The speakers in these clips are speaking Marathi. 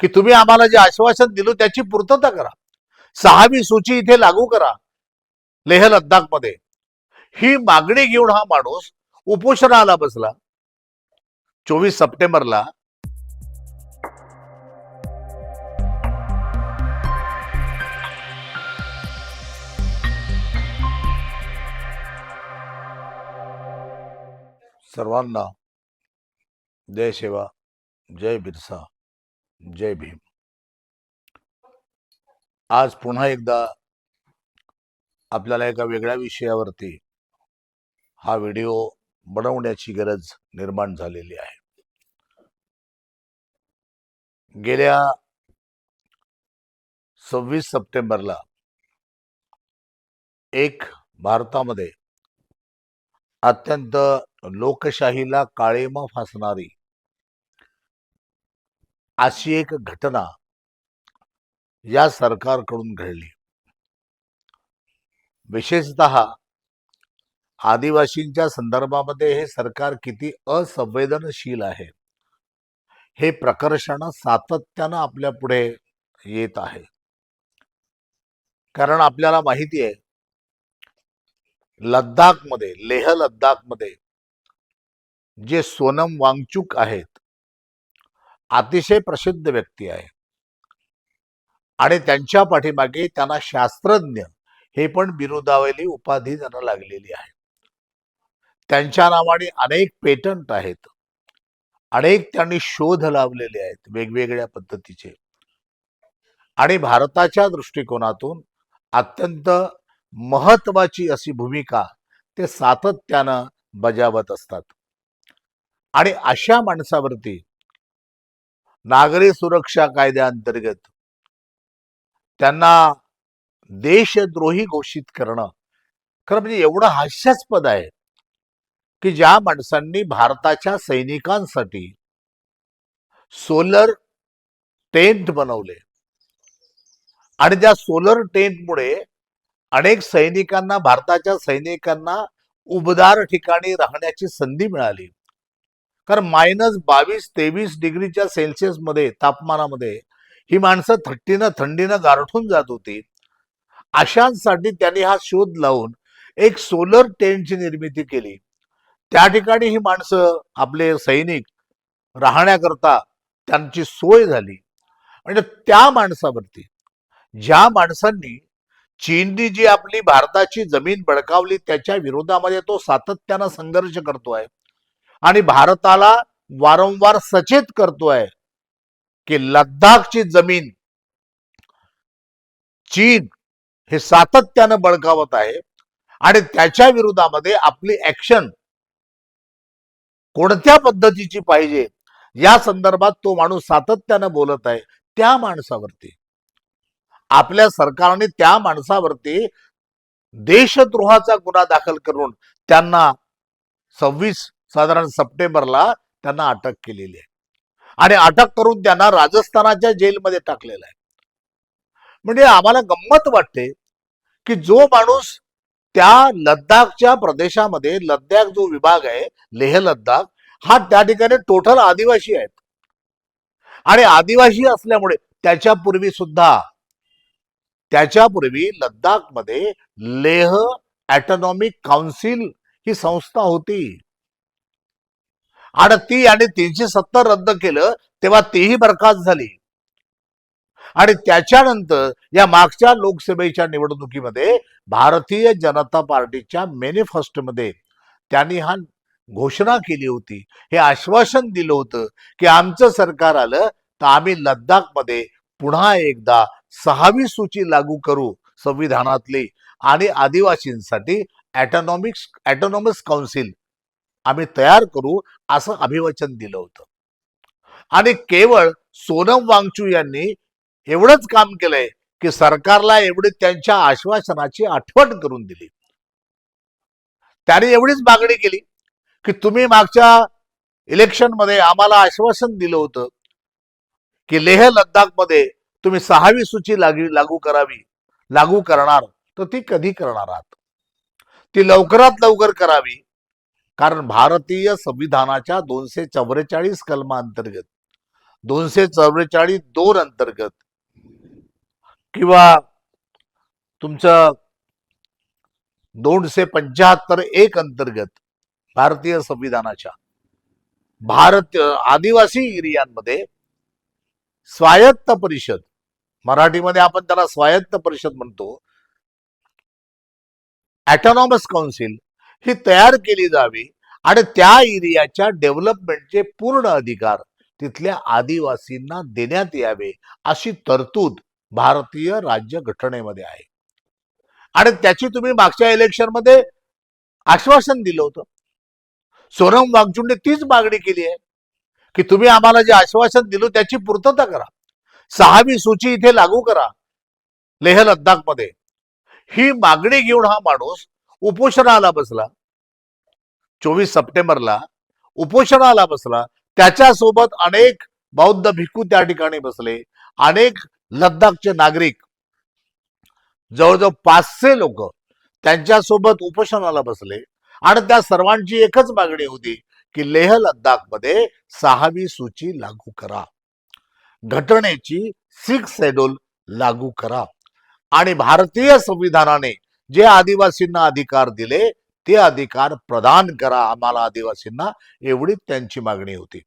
की तुम्ही आम्हाला जे आश्वासन दिलं त्याची पूर्तता करा, 6वी सूची इथे लागू करा लेह लद्दाख मध्ये, ही मागणी घेऊन हा माणूस उपोषणाला बसला 24 सप्टेंबरला. सर्वांना जय सेवा, जय बिरसा, जय भीम. आज पुन्हा एकदा आपल्याला एका वेगळ्या विषयावरती हा व्हिडिओ बनवण्याची गरज निर्माण झालेली आहे. गेल्या 26 सप्टेंबरला एक भारतामध्ये अत्यंत लोकशाहीला काळिमा फासणारी अशी एक घटना या सरकारकडून घडली. विशेषतः आदिवासींच्या संदर्भामध्ये हे सरकार किती असंवेदनशील आहे हे प्रकर्षानं सातत्यानं आपल्या पुढे येत आहे. कारण आपल्याला माहिती आहे, लद्दाखमध्ये, लेह लद्दाखमध्ये जे सोनम वांगचुक आहेत, अतिशय प्रसिद्ध व्यक्ती आहे आणि त्यांच्या पाठीमागे त्यांना शास्त्रज्ञ हे पण बिरुदावली उपाधी त्यांना लागलेली आहे. त्यांच्या नावाने अनेक पेटंट आहेत, अनेक त्यांनी शोध लावलेले आहेत वेगवेगळ्या पद्धतीचे, आणि भारताच्या दृष्टिकोनातून अत्यंत महत्वाची अशी भूमिका ते सातत्यानं बजावत असतात. आणि अशा माणसावरती नागरी सुरक्षा कायद्याअंतर्गत त्यांना देशद्रोही घोषित करणं खरं म्हणजे एवढं हास्यास्पद आहे की ज्या माणसांनी भारताच्या सैनिकांसाठी सोलर टेंट बनवले आणि त्या सोलर टेंटमुळे अनेक सैनिकांना, भारताच्या सैनिकांना उबदार ठिकाणी राहण्याची संधी मिळाली. कारण -22-23 डिग्रीच्या सेल्सिअस मध्ये तापमानामध्ये ही माणसं थंडीनं गारठून जात होती. अशांसाठी त्यांनी हा शोध लावून एक सोलर टेंटची निर्मिती केली. त्या ठिकाणी ही माणसं, आपले सैनिक राहण्याकरता त्यांची सोय झाली. म्हणजे त्या माणसावरती, ज्या माणसांनी चीननी जी आपली भारताची जमीन बळकावली त्याच्या विरोधामध्ये तो सातत्यानं संघर्ष करतोय आणि भारताला वारंवार सचेत करतोय की लद्दाखची जमीन चीन हे सातत्यानं बळकावत आहे आणि त्याच्या विरोधामध्ये आपली ऍक्शन कोणत्या पद्धतीची पाहिजे या संदर्भात तो माणूस सातत्यानं बोलत आहे. त्या माणसावरती, आपल्या सरकारने त्या माणसावरती देशद्रोहाचा गुन्हा दाखल करून त्यांना 26 सप्टेंबरला त्यांना अटक केलेली आहे आणि अटक करून त्यांना राजस्थानाच्या जेलमध्ये टाकलेलं आहे. म्हणजे आम्हाला गंमत वाटते की जो माणूस त्या लद्दाखच्या प्रदेशामध्ये, लद्दाख जो विभाग आहे लेह लद्दाख, हा त्या ठिकाणी टोटल आदिवासी आहेत आणि आदिवासी असल्यामुळे त्याच्यापूर्वी लद्दाखमध्ये लेह ॲटॉनॉमिक काउन्सिल ही संस्था होती आणि ती, आणि 370 रद्द केलं तेव्हा तीही बरखास्त झाली. आणि त्याच्यानंतर या मागच्या लोकसभेच्या निवडणुकीमध्ये भारतीय जनता पार्टीच्या मॅनिफेस्टोमध्ये त्यांनी हा घोषणा केली होती, हे आश्वासन दिलं होतं की आमचं सरकार आलं तर आम्ही लद्दाखमध्ये पुन्हा एकदा 6वी सूची लागू करू संविधानातली आणि आदिवासींसाठी ॲटॉनॉमस काउन्सिल आम्ही तयार करू, असं अभिवचन दिलं होतं. आणि केवळ सोनम वांगचू यांनी एवढंच काम केलंय की सरकारला एवढी त्यांच्या आश्वासनाची आठवण करून दिली. त्याने एवढीच मागणी केली की तुम्ही मागच्या इलेक्शनमध्ये आम्हाला आश्वासन दिलं होतं की लेह लद्दाखमध्ये तुम्ही 6वी सूची लागू करणार, तर ती कधी करणार आहात? ती लवकरात लवकर करावी. कारण भारतीय संविधानाच्या 244 कलमांतर्गत 244(2) अंतर्गत किंवा तुमचं 275(1) अंतर्गत भारतीय संविधानाच्या भारत आदिवासी एरियांमध्ये स्वायत्त परिषद, मराठीमध्ये आपण त्याला स्वायत्त परिषद म्हणतो, ऑटोनॉमस काउन्सिल ही तयार केली जावी आणि त्या एरियाच्या डेव्हलपमेंटचे पूर्ण अधिकार तिथल्या आदिवासींना देण्यात यावे अशी तरतूद भारतीय राज्य घटनेमध्ये आहे. आणि त्याची तुम्ही मागच्या इलेक्शनमध्ये आश्वासन दिलं होतं. सोनम वांगचुकने तीच मागणी केली आहे की तुम्ही आम्हाला जे आश्वासन दिलं त्याची पूर्तता करा, 6वी सूची इथे लागू करा लेह लद्दाख मध्ये. ही मागणी घेऊन हा माणूस उपोषणाला बसला. 24 सप्टेंबरला उपोषणाला बसला. त्याच्यासोबत अनेक बौद्ध भिक्खू त्या ठिकाणी बसले. अनेक लद्दाखचे नागरिक, जवळजवळ 500 लोक त्यांच्यासोबत उपोषणाला बसले आणि त्या सर्वांची एकच मागणी होती की लेह लद्दाख मध्ये 6वी सूची लागू करा, घटनेची 6 शेड्यूल लागू करा आणि भारतीय संविधानाने जे आदिवासींना अधिकार दिले ते अधिकार प्रदान करा आम्हाला आदिवासींना, एवढी त्यांची मागणी होती.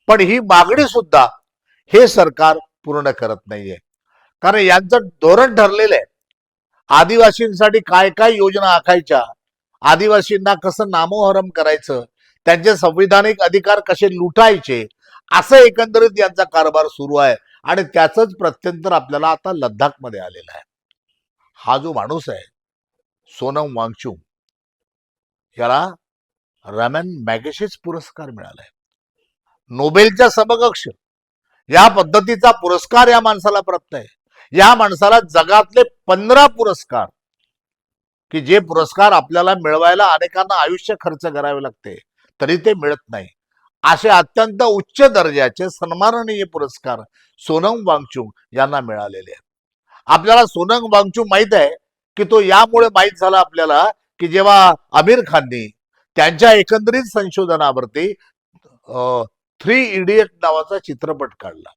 पण ही मागणी सुद्धा हे सरकार पूर्ण करत नाहीये. कारण यांचं धोरण ठरलेलं आहे, आदिवासींसाठी काय काय योजना आखायच्या, आदिवासींना कसं नामोहरम करायचं, त्यांचे संविधानिक अधिकार कसे लुटायचे, असं एकंदरीत यांचा कारभार सुरू आहे. आणि त्याचंच प्रत्यंतर आपल्याला आता लद्दाखमध्ये आलेलं आहे. हा जो माणूस आहे सोनम वांगचुक, याला रमन मॅगसेसे पुरस्कार मिळालाय, नोबेलच्या समकक्ष या पद्धतीचा पुरस्कार या माणसाला प्राप्त आहे. या माणसाला जगातले 15 पुरस्कार, की जे पुरस्कार आपल्याला मिळवायला अनेकांना आयुष्य खर्च करावे लागते तरी ते मिळत नाही, असे अत्यंत उच्च दर्जाचे सन्माननीय पुरस्कार सोनम वांगचुक यांना मिळालेले आहेत. आपल्याला सोनम वांगचुक माहित आहे की तो यामुळे माहित झाला आपल्याला की जेव्हा आमिर खाननी त्यांच्या एकंदरीत संशोधनावरती 3 इडियट नावाचा चित्रपट काढला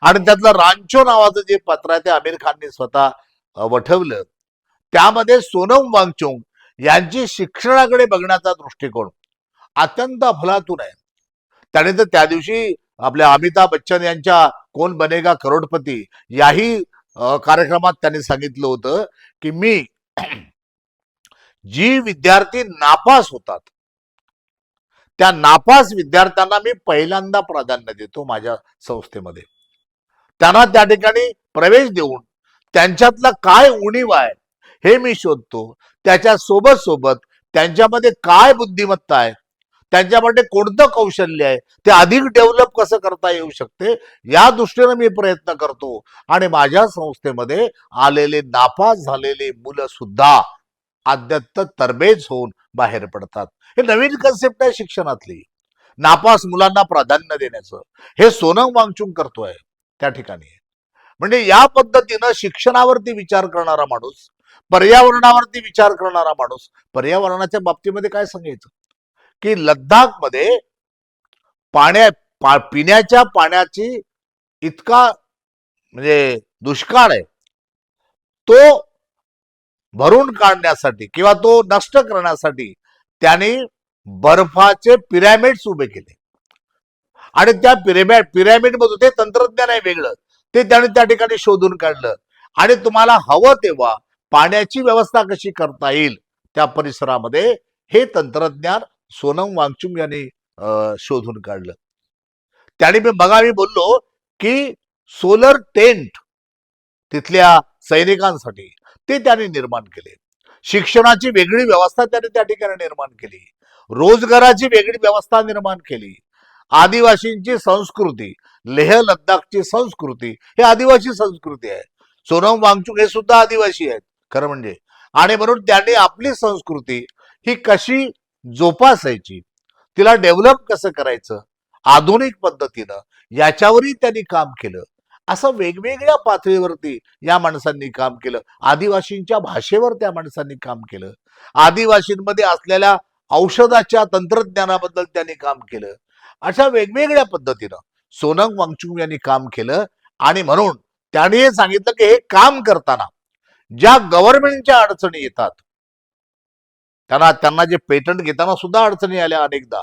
आणि त्यातलं रांचो नावाचं जे पत्र आहे ते आमिर खानने स्वतः वठवलं. त्यामध्ये सोनम वांगचुक यांची शिक्षणाकडे बघण्याचा दृष्टिकोन अत्यंत अफलातून आहे. त्याने तर त्या दिवशी आपल्या अमिताभ बच्चन यांच्या कोण बनेगा करोडपती याही कार्यक्रमात त्यांनी सांगितलं होतं की मी जी विद्यार्थी नापास होतात त्या नापास विद्यार्थ्यांना मी पहिल्यांदा प्राधान्य देतो माझ्या संस्थेमध्ये. त्यांना त्या ठिकाणी प्रवेश देऊन त्यांच्यातला काय उणीव आहे हे मी शोधतो. त्याच्या सोबत सोबत त्यांच्यामध्ये काय बुद्धिमत्ता आहे, त्यांच्यामध्ये कोणतं कौशल्य आहे, ते अधिक डेव्हलप कसं करता येऊ शकते या दृष्टीने मी प्रयत्न करतो. आणि माझ्या संस्थेमध्ये आलेले नापास झालेले मुलं सुद्धा अद्यत्त तरबेज होऊन बाहेर पडतात. हे नवीन कन्सेप्ट आहे शिक्षणातली, नापास मुलांना प्राधान्य देण्याचं. हे सोनम वांगचुक करतोय त्या ठिकाणी. म्हणजे या पद्धतीनं शिक्षणावरती विचार करणारा माणूस, पर्यावरणावरती विचार करणारा माणूस. पर्यावरणाच्या बाबतीमध्ये काय सांगायचं की लद्दाख मध्ये पिण्याच्या पाण्याची इतका म्हणजे दुष्काळ आहे, तो भरून काढण्यासाठी किंवा तो नष्ट करण्यासाठी त्यांनी बर्फाचे पिरॅमिड्स उभे केले आणि त्या पिरॅमिड मधून ते तंत्रज्ञान आहे वेगळं, ते त्याने त्या ठिकाणी शोधून काढलं. आणि तुम्हाला हवं तेव्हा पाण्याची व्यवस्था कशी करता येईल त्या परिसरामध्ये हे तंत्रज्ञान सोनम वांगचुक यांनी शोधून काढलं. त्याने मी बोललो की सोलर टेंट तिथल्या सैनिकांसाठी ते त्यांनी निर्माण केले. शिक्षणाची वेगळी व्यवस्था त्याने त्या ठिकाणी निर्माण केली. रोजगाराची वेगळी व्यवस्था निर्माण केली. आदिवासींची संस्कृती, लेह लद्दाखची संस्कृती हे आदिवासी संस्कृती आहे. सोनम वांगचुक हे सुद्धा आदिवासी आहेत खरं म्हणजे. आणि म्हणून त्यांनी आपली संस्कृती ही कशी जोपासायची, तिला डेव्हलप कसं करायचं आधुनिक पद्धतीनं, याच्यावरही त्यांनी काम केलं. असं वेगवेगळ्या पातळीवरती या माणसांनी काम केलं. आदिवासींच्या भाषेवर त्या माणसांनी काम केलं. आदिवासींमध्ये असलेल्या औषधाच्या तंत्रज्ञानाबद्दल त्यांनी काम केलं. अशा वेगवेगळ्या पद्धतीनं सोनम वांगचुक यांनी काम केलं आणि म्हणून त्यांनी हे सांगितलं की हे काम करताना ज्या गव्हर्नमेंटच्या अडचणी येतात, त्यांना जे पेटंट घेताना सुद्धा अडचणी आल्या अनेकदा,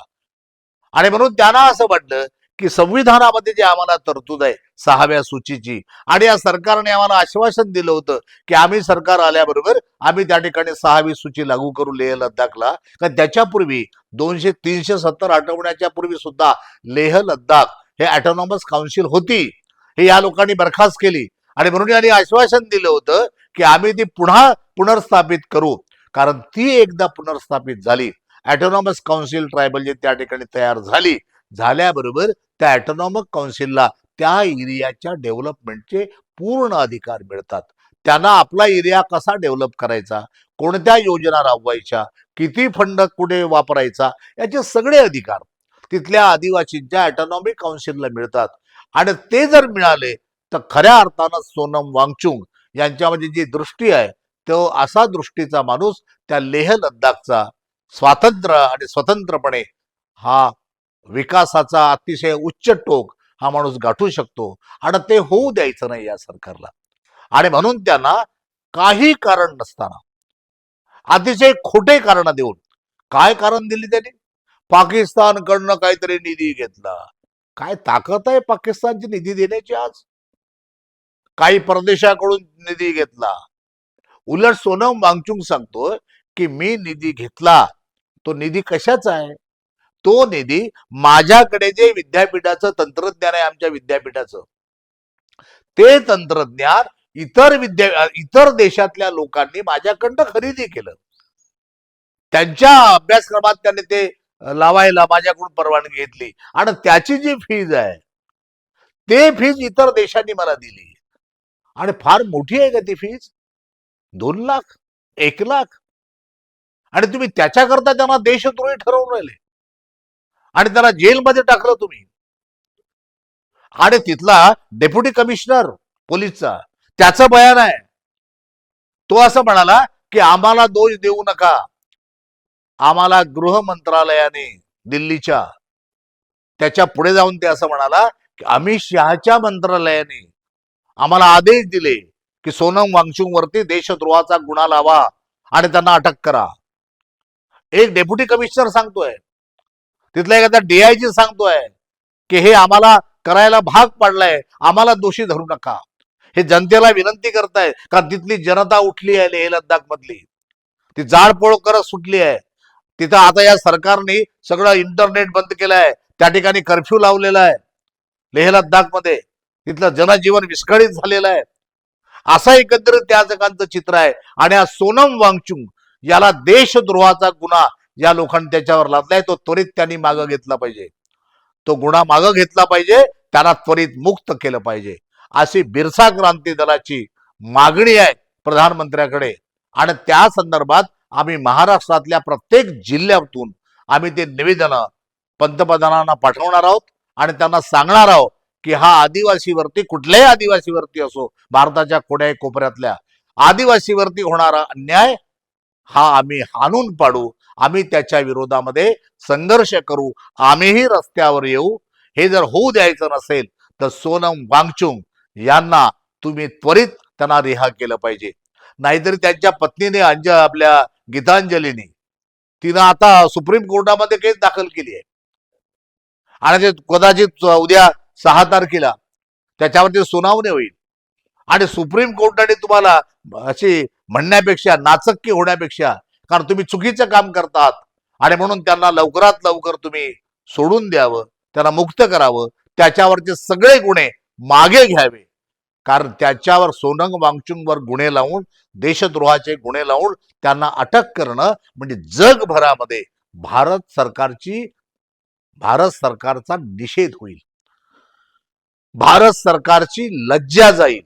आणि म्हणून त्यांना असं वाटलं की संविधानामध्ये जे आम्हाला तरतूद आहे 6व्या सूचीची, आणि या सरकारने आम्हाला आश्वासन दिलं होतं की आम्ही सरकार आल्याबरोबर आम्ही त्या ठिकाणी 6वी सूची लागू करू लेह लडाखला, कारण त्याच्यापूर्वी 370 आठवड्याच्या पूर्वी सुद्धा लेह लडाख हे ऑटोनॉमस काउन्सिल होती, हे या लोकांनी बरखास्त केली, आणि म्हणून यांनी आश्वासन दिलं होतं की आम्ही ती पुन्हा पुनर्स्थापित करू. कारण ती एकदा पुनर्स्थापित झाली, ऑटोनॉमस काउन्सिल ट्रायबल जे त्या ठिकाणी तयार झाल्याबरोबर त्या ऑटोनॉमस काउन्सिलला त्या एरियाच्या डेव्हलपमेंटचे पूर्ण अधिकार मिळतात. त्यांना आपला एरिया कसा डेव्हलप करायचा, कोणत्या योजना राबवायच्या, किती फंड कुठे वापरायचा, याचे सगळे अधिकार तिथल्या आदिवासींच्या ऑटोनॉमिक काउन्सिलला मिळतात. आणि ते जर मिळाले तर खऱ्या अर्थानं सोनम वांगचुक यांच्यामध्ये जी दृष्टी आहे तो असा दृष्टीचा माणूस त्या लेह लडाखचा स्वातंत्र्य आणि स्वतंत्रपणे हा विकासाचा अतिशय उच्च टोक हा माणूस गाठू शकतो, आणि ते होऊ द्यायचं नाही या सरकारला. आणि म्हणून त्यांना काही कारण नसताना अतिशय खोटे कारण देऊन, काय कारण दिली त्यांनी? पाकिस्तानकडनं काहीतरी निधी घेतला. काय ताकद आहे पाकिस्तानची निधी देण्याची आज? काही परदेशाकडून निधी घेतला. उलट सोनम वांगचुक सांगतोय की मी निधी घेतला, तो निधी कशाचा आहे? तो निधी माझ्याकडे जे विद्यापीठाचं तंत्रज्ञान आहे, आमच्या विद्यापीठाचं ते तंत्रज्ञान इतर देशातल्या लोकांनी माझ्याकडनं खरेदी केलं, त्यांच्या अभ्यासक्रमात त्यांनी ते लावायला माझ्याकडून परवानगी घेतली, आणि त्याची जी फीज आहे ते फीज इतर देशांनी मला दिली. आणि फार मोठी आहे का ती फीज? 2 लाख, 1 लाख, आणि तुम्ही त्याच्याकरता त्यांना देशद्रोही ठरवून राहिले आणि त्याला जेलमध्ये टाकलं तुम्ही. आणि तिथला डेप्युटी कमिशनर पोलीसचा त्याचं बयान आहे, तो असं म्हणाला की आम्हाला दोष देऊ नका, आम्हाला गृह मंत्रालयाने दिल्लीच्या त्याच्या पुढे जाऊन ते असं म्हणाला की अमित शहाच्या मंत्रालयाने आम्हाला आदेश दिले की सोनम वांगचुक वरती देशद्रोहाचा गुन्हा लावा आणि त्यांना अटक करा. एक डेप्युटी कमिशनर सांगतोय, तिथला एखादा डीआयजी सांगतोय की हे आम्हाला करायला भाग पाडलाय, आम्हाला दोषी धरू नका. हे जनतेला विनंती करताय, का तिथली जनता उठली आहे लेह लडाख मधली, ती जाळपोळ करत सुटली आहे. तिथं आता या सरकारने सगळं इंटरनेट बंद केलं आहे, त्या ठिकाणी कर्फ्यू लावलेला आहे लेह लडाख मध्ये, तिथलं जनजीवन विस्कळीत झालेलं आहे. असं एकंदरीत त्या जगांचं चित्र आहे. आणि हा सोनम वांगचुक याला देशद्रोहाचा गुन्हा या लोकांनी त्याच्यावर लादलाय, तो त्वरित त्यांनी मागं घेतला पाहिजे, तो गुन्हा मागं घेतला पाहिजे, त्यांना त्वरित मुक्त केलं पाहिजे, अशी बिरसा क्रांती दलाची मागणी आहे प्रधानमंत्र्याकडे. आणि त्या संदर्भात आम्ही महाराष्ट्रातल्या प्रत्येक जिल्ह्यातून आम्ही ते निवेदन पंतप्रधानांना पाठवणार आहोत आणि त्यांना सांगणार आहोत की हा आदिवासीवरती, कुठल्याही आदिवासीवरती असो, भारताच्या कोण्याही कोपऱ्यातल्या आदिवासीवरती होणारा अन्याय हा आम्ही हाणून पाडू, आम्ही त्याच्या विरोधामध्ये संघर्ष करू, आम्हीही रस्त्यावर येऊ. हे जर होऊ द्यायचं नसेल तर सोनम वांगचुक यांना तुम्ही त्वरित त्यांना रिहा केलं पाहिजे. नाहीतरी त्यांच्या पत्नीने आपल्या गीतांजलीने तिनं आता सुप्रीम कोर्टामध्ये केस दाखल केली आहे, आणि ते कदाचित उद्या 6 तारखेला त्याच्यावरती सुनावणी होईल. आणि सुप्रीम कोर्टाने तुम्हाला अशी म्हणण्यापेक्षा, नाचक्की होण्यापेक्षा, कारण तुम्ही चुकीचं काम करतात आणि म्हणून त्यांना लवकरात लवकर तुम्ही सोडून द्यावं, त्यांना मुक्त करावं, त्याच्यावरचे सगळे गुन्हे मागे घ्यावे. कारण त्याच्यावर सोनम वांगचुकवर गुन्हे लावून, देशद्रोहाचे गुन्हे लावून त्यांना अटक करणं म्हणजे जगभरामध्ये भारत सरकारचा निषेध होईल, भारत सरकारची लज्जा जाईल.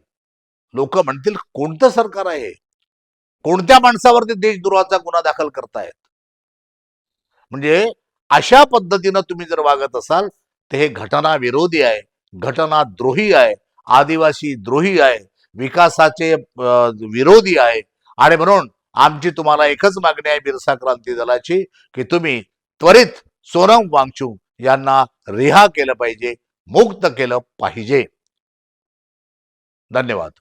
लोक म्हणतील कोणतं सरकार आहे, कोणत्या माणसावरती देशद्रोहाचा गुन्हा दाखल करतायत. म्हणजे अशा पद्धतीनं तुम्ही जर वागत असाल तर हे घटना विरोधी आहे, घटनाद्रोही आहे, आदिवासी द्रोही आहे, विकासाचे विरोधी आहे. आणि म्हणून आमची तुम्हाला एकच मागणी आहे बिरसा क्रांती दलाची, की तुम्ही त्वरित सोनम वांगचुक यांना रिहा केलं पाहिजे, मुक्त केलं पाहिजे. धन्यवाद.